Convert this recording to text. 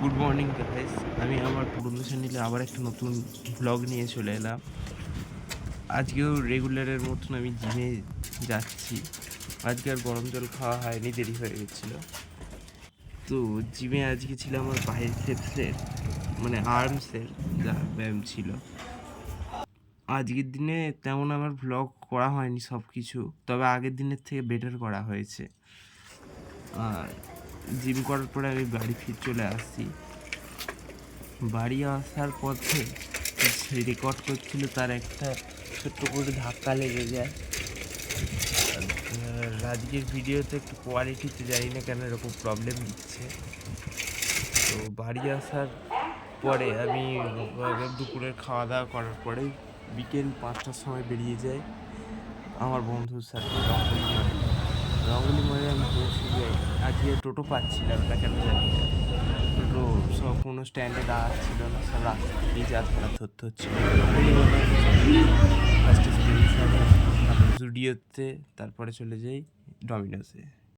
Good morning guys. আমি আমার পুরনো চ্যানেলে আবার একটা নতুন ভ্লগ নিয়ে চলে এলাম। আজকেও রেগুলারের মতন আমি জিমে যাচ্ছি। আজকে আর গরম জল খাওয়া হয়নি, দেরি হয়ে গেছিলো। তো জিমে আজকে ছিল আমার বাইসেপসের মানে আর্মসের যা ব্যায়াম ছিল। আজকের দিনে তেমন আমার ভ্লগ করা হয়নি সব কিছু, তবে আগের দিনের থেকে বেটার করা হয়েছে। আর জিম করার পরে আমি বাড়ি চলে আসছি। বাড়ি আসার পথে যে রেকর্ড করছিল তার একটা ছোট্ট করে ধাক্কা লেগে যায়। আজকের ভিডিওতে একটু কোয়ালিটিতে জানি না কেন এরকম প্রবলেম দিচ্ছে। তো বাড়ি আসার পরে আমি দুপুরের খাওয়া দাওয়া করার পরে বিকেল 5টার সময় বেরিয়ে যাই আমার বন্ধুর সাথে রঙ্গলি মোড়ে আমি পৌঁছে যাই। আজকে টোটো পাচ্ছিলাম না, কেন জানি না। টোটো সব কোনো স্ট্যান্ডে দাঁড়াচ্ছিল না, সব রাস্তা থেকেই যা ধরা ধরতে হচ্ছিল। ফার্স্টে স্প্রিংসারে, তারপরে জুডিওতে, তারপরে চলে যাই ডমিনোসে।